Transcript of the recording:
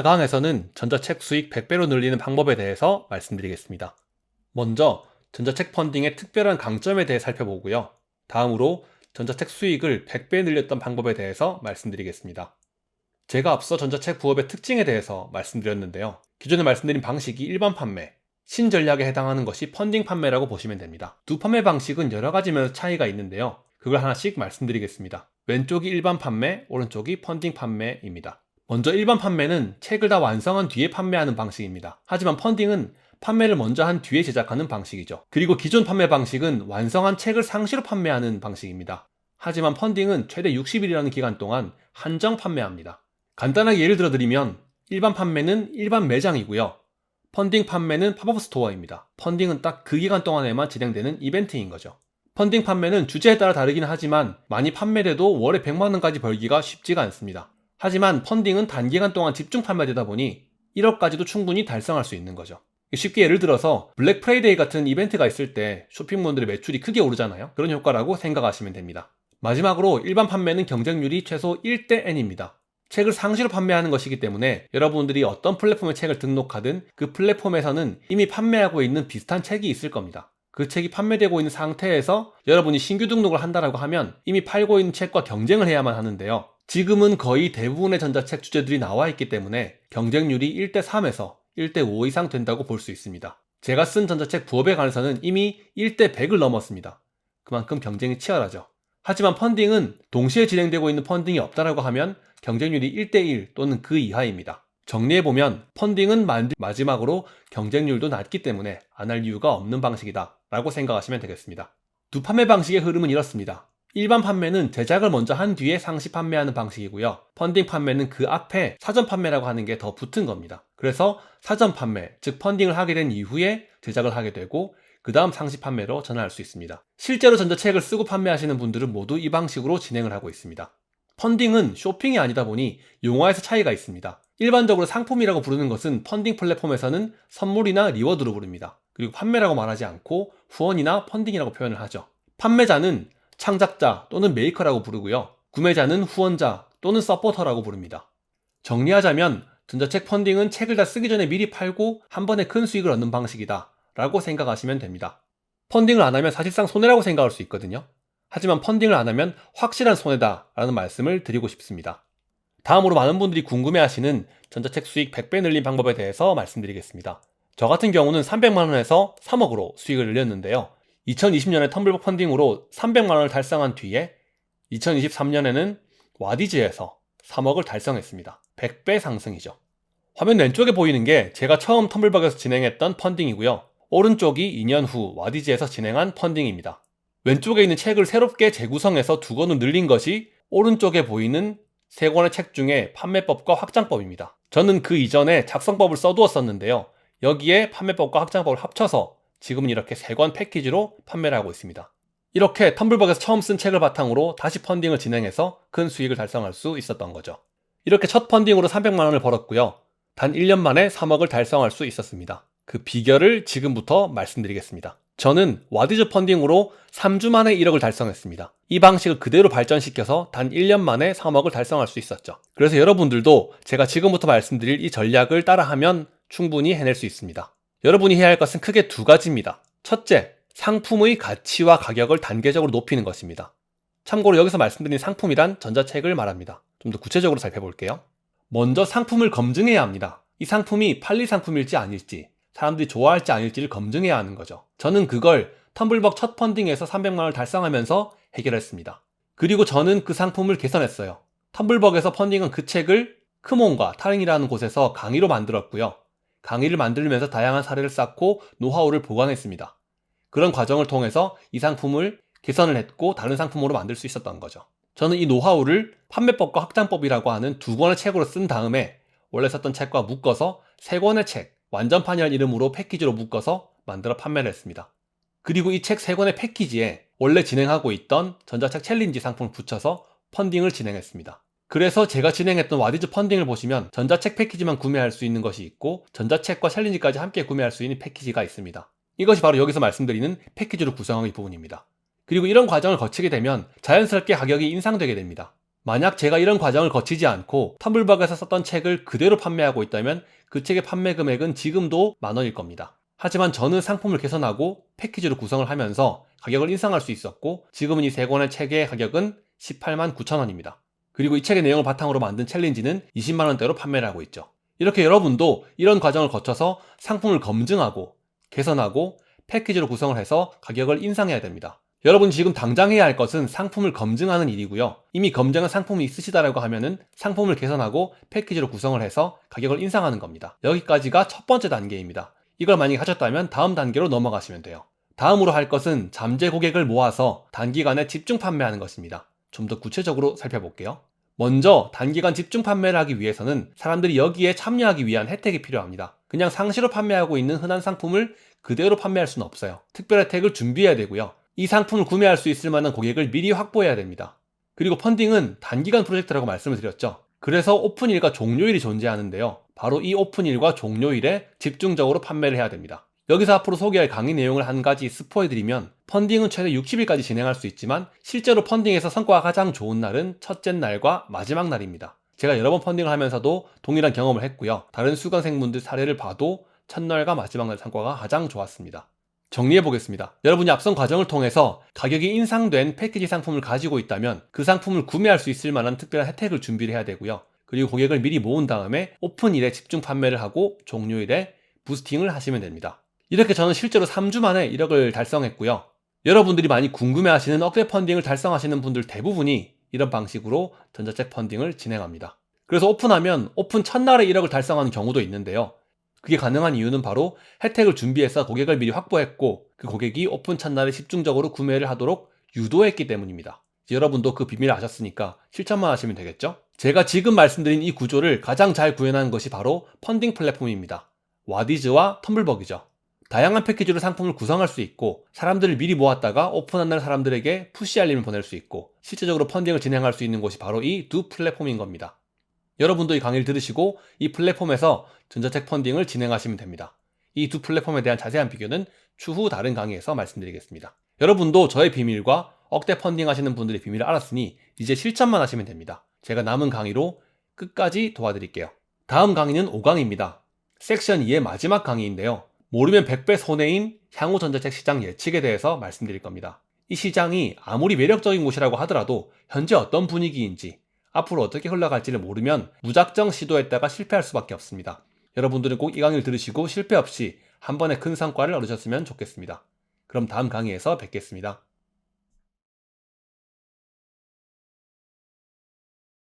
4강에서는 전자책 수익 100배로 늘리는 방법에 대해서 말씀드리겠습니다. 먼저 전자책 펀딩의 특별한 강점에 대해 살펴보고요. 다음으로 전자책 수익을 100배 늘렸던 방법에 대해서 말씀드리겠습니다. 제가 앞서 전자책 부업의 특징에 대해서 말씀드렸는데요. 기존에 말씀드린 방식이 일반 판매, 신전략에 해당하는 것이 펀딩 판매라고 보시면 됩니다. 두 판매 방식은 여러 가지 면에서 차이가 있는데요. 그걸 하나씩 말씀드리겠습니다. 왼쪽이 일반 판매, 오른쪽이 펀딩 판매입니다. 먼저 일반 판매는 책을 다 완성한 뒤에 판매하는 방식입니다. 하지만 펀딩은 판매를 먼저 한 뒤에 제작하는 방식이죠. 그리고 기존 판매 방식은 완성한 책을 상시로 판매하는 방식입니다. 하지만 펀딩은 최대 60일이라는 기간 동안 한정 판매합니다. 간단하게 예를 들어 드리면 일반 판매는 일반 매장이고요. 펀딩 판매는 팝업 스토어입니다. 펀딩은 딱 그 기간 동안에만 진행되는 이벤트인 거죠. 펀딩 판매는 주제에 따라 다르긴 하지만 많이 판매돼도 월에 100만원까지 벌기가 쉽지가 않습니다. 하지만 펀딩은 단기간 동안 집중 판매되다 보니 1억까지도 충분히 달성할 수 있는 거죠. 쉽게 예를 들어서 블랙 프라이데이 같은 이벤트가 있을 때 쇼핑몰들의 매출이 크게 오르잖아요. 그런 효과라고 생각하시면 됩니다. 마지막으로 일반 판매는 경쟁률이 최소 1대 N입니다. 책을 상시로 판매하는 것이기 때문에 여러분들이 어떤 플랫폼에 책을 등록하든 그 플랫폼에서는 이미 판매하고 있는 비슷한 책이 있을 겁니다. 그 책이 판매되고 있는 상태에서 여러분이 신규 등록을 한다라고 하면 이미 팔고 있는 책과 경쟁을 해야만 하는데요. 지금은 거의 대부분의 전자책 주제들이 나와 있기 때문에 경쟁률이 1대3에서 1대5 이상 된다고 볼 수 있습니다. 제가 쓴 전자책 부업에 관해서는 이미 1대100을 넘었습니다. 그만큼 경쟁이 치열하죠. 하지만 펀딩은 동시에 진행되고 있는 펀딩이 없다라고 하면 경쟁률이 1대1 또는 그 이하입니다. 정리해보면 펀딩은 마지막으로 경쟁률도 낮기 때문에 안 할 이유가 없는 방식이다 라고 생각하시면 되겠습니다. 두 판매 방식의 흐름은 이렇습니다. 일반 판매는 제작을 먼저 한 뒤에 상시 판매하는 방식이고요. 펀딩 판매는 그 앞에 사전 판매라고 하는 게 더 붙은 겁니다. 그래서 사전 판매, 즉 펀딩을 하게 된 이후에 제작을 하게 되고 그 다음 상시 판매로 전환할 수 있습니다. 실제로 전자책을 쓰고 판매하시는 분들은 모두 이 방식으로 진행을 하고 있습니다. 펀딩은 쇼핑이 아니다 보니 용어에서 차이가 있습니다. 일반적으로 상품이라고 부르는 것은 펀딩 플랫폼에서는 선물이나 리워드로 부릅니다. 그리고 판매라고 말하지 않고 후원이나 펀딩이라고 표현을 하죠. 판매자는 창작자 또는 메이커라고 부르고요. 구매자는 후원자 또는 서포터라고 부릅니다. 정리하자면 전자책 펀딩은 책을 다 쓰기 전에 미리 팔고 한 번에 큰 수익을 얻는 방식이다 라고 생각하시면 됩니다. 펀딩을 안 하면 사실상 손해라고 생각할 수 있거든요. 하지만 펀딩을 안 하면 확실한 손해다 라는 말씀을 드리고 싶습니다. 다음으로 많은 분들이 궁금해하시는 전자책 수익 100배 늘린 방법에 대해서 말씀드리겠습니다. 저 같은 경우는 300만원에서 3억으로 수익을 늘렸는데요. 2020년에 텀블벅 펀딩으로 300만원을 달성한 뒤에 2023년에는 와디즈에서 3억을 달성했습니다. 100배 상승이죠. 화면 왼쪽에 보이는 게 제가 처음 텀블벅에서 진행했던 펀딩이고요. 오른쪽이 2년 후 와디즈에서 진행한 펀딩입니다. 왼쪽에 있는 책을 새롭게 재구성해서 2권을 늘린 것이 오른쪽에 보이는 3권의 책 중에 판매법과 확장법입니다. 저는 그 이전에 작성법을 써두었었는데요. 여기에 판매법과 확장법을 합쳐서 지금은 이렇게 3권 패키지로 판매를 하고 있습니다. 이렇게 텀블벅에서 처음 쓴 책을 바탕으로 다시 펀딩을 진행해서 큰 수익을 달성할 수 있었던 거죠. 이렇게 첫 펀딩으로 300만원을 벌었고요. 단 1년 만에 3억을 달성할 수 있었습니다. 그 비결을 지금부터 말씀드리겠습니다. 저는 와디즈 펀딩으로 3주 만에 1억을 달성했습니다. 이 방식을 그대로 발전시켜서 단 1년 만에 3억을 달성할 수 있었죠. 그래서 여러분들도 제가 지금부터 말씀드릴 이 전략을 따라하면 충분히 해낼 수 있습니다. 여러분이 해야 할 것은 크게 2가지입니다. 첫째, 상품의 가치와 가격을 단계적으로 높이는 것입니다. 참고로 여기서 말씀드린 상품이란 전자책을 말합니다. 좀 더 구체적으로 살펴볼게요. 먼저 상품을 검증해야 합니다. 이 상품이 팔릴 상품일지 아닐지, 사람들이 좋아할지 아닐지를 검증해야 하는 거죠. 저는 그걸 텀블벅 첫 펀딩에서 300만원을 달성하면서 해결했습니다. 그리고 저는 그 상품을 개선했어요. 텀블벅에서 펀딩은 그 책을 크몬과 타링이라는 곳에서 강의로 만들었고요. 강의를 만들면서 다양한 사례를 쌓고 노하우를 보강했습니다. 그런 과정을 통해서 이 상품을 개선을 했고 다른 상품으로 만들 수 있었던 거죠. 저는 이 노하우를 판매법과 확장법이라고 하는 2권의 책으로 쓴 다음에 원래 썼던 책과 묶어서 3권의 책, 완전판이라는 이름으로 패키지로 묶어서 만들어 판매를 했습니다. 그리고 이 책 3권의 패키지에 원래 진행하고 있던 전자책 챌린지 상품을 붙여서 펀딩을 진행했습니다. 그래서 제가 진행했던 와디즈 펀딩을 보시면 전자책 패키지만 구매할 수 있는 것이 있고 전자책과 챌린지까지 함께 구매할 수 있는 패키지가 있습니다. 이것이 바로 여기서 말씀드리는 패키지로 구성한 부분입니다. 그리고 이런 과정을 거치게 되면 자연스럽게 가격이 인상되게 됩니다. 만약 제가 이런 과정을 거치지 않고 텀블벅에서 썼던 책을 그대로 판매하고 있다면 그 책의 판매 금액은 지금도 10,000원일 겁니다. 하지만 저는 상품을 개선하고 패키지로 구성을 하면서 가격을 인상할 수 있었고 지금은 이 3권의 책의 가격은 189,000원입니다. 그리고 이 책의 내용을 바탕으로 만든 챌린지는 200,000원대로 판매를 하고 있죠. 이렇게 여러분도 이런 과정을 거쳐서 상품을 검증하고 개선하고 패키지로 구성을 해서 가격을 인상해야 됩니다. 여러분 지금 당장 해야 할 것은 상품을 검증하는 일이고요. 이미 검증한 상품이 있으시다라고 하면은 상품을 개선하고 패키지로 구성을 해서 가격을 인상하는 겁니다. 여기까지가 첫 번째 단계입니다. 이걸 만약에 하셨다면 다음 단계로 넘어가시면 돼요. 다음으로 할 것은 잠재 고객을 모아서 단기간에 집중 판매하는 것입니다. 좀 더 구체적으로 살펴볼게요. 먼저 단기간 집중 판매를 하기 위해서는 사람들이 여기에 참여하기 위한 혜택이 필요합니다. 그냥 상시로 판매하고 있는 흔한 상품을 그대로 판매할 수는 없어요. 특별 혜택을 준비해야 되고요. 이 상품을 구매할 수 있을 만한 고객을 미리 확보해야 됩니다. 그리고 펀딩은 단기간 프로젝트라고 말씀을 드렸죠. 그래서 오픈일과 종료일이 존재하는데요. 바로 이 오픈일과 종료일에 집중적으로 판매를 해야 됩니다. 여기서 앞으로 소개할 강의 내용을 한 가지 스포해드리면 펀딩은 최대 60일까지 진행할 수 있지만 실제로 펀딩에서 성과가 가장 좋은 날은 첫째 날과 마지막 날입니다. 제가 여러 번 펀딩을 하면서도 동일한 경험을 했고요. 다른 수강생분들 사례를 봐도 첫날과 마지막 날 성과가 가장 좋았습니다. 정리해보겠습니다. 여러분이 앞선 과정을 통해서 가격이 인상된 패키지 상품을 가지고 있다면 그 상품을 구매할 수 있을 만한 특별한 혜택을 준비를 해야 되고요. 그리고 고객을 미리 모은 다음에 오픈일에 집중 판매를 하고 종료일에 부스팅을 하시면 됩니다. 이렇게 저는 실제로 3주 만에 1억을 달성했고요. 여러분들이 많이 궁금해하시는 억대 펀딩을 달성하시는 분들 대부분이 이런 방식으로 전자책 펀딩을 진행합니다. 그래서 오픈하면 오픈 첫날에 1억을 달성하는 경우도 있는데요. 그게 가능한 이유는 바로 혜택을 준비해서 고객을 미리 확보했고 그 고객이 오픈 첫날에 집중적으로 구매를 하도록 유도했기 때문입니다. 여러분도 그 비밀을 아셨으니까 실천만 하시면 되겠죠? 제가 지금 말씀드린 이 구조를 가장 잘 구현한 것이 바로 펀딩 플랫폼입니다. 와디즈와 텀블벅이죠. 다양한 패키지로 상품을 구성할 수 있고 사람들을 미리 모았다가 오픈한 날 사람들에게 푸시 알림을 보낼 수 있고 실제적으로 펀딩을 진행할 수 있는 곳이 바로 이 두 플랫폼인 겁니다. 여러분도 이 강의를 들으시고 이 플랫폼에서 전자책 펀딩을 진행하시면 됩니다. 이 두 플랫폼에 대한 자세한 비교는 추후 다른 강의에서 말씀드리겠습니다. 여러분도 저의 비밀과 억대 펀딩 하시는 분들의 비밀을 알았으니 이제 실천만 하시면 됩니다. 제가 남은 강의로 끝까지 도와드릴게요. 다음 강의는 5강입니다. 섹션 2의 마지막 강의인데요. 모르면 100배 손해인 향후 전자책 시장 예측에 대해서 말씀드릴 겁니다. 이 시장이 아무리 매력적인 곳이라고 하더라도 현재 어떤 분위기인지 앞으로 어떻게 흘러갈지를 모르면 무작정 시도했다가 실패할 수밖에 없습니다. 여러분들은 꼭 이 강의를 들으시고 실패 없이 한 번에 큰 성과를 얻으셨으면 좋겠습니다. 그럼 다음 강의에서 뵙겠습니다.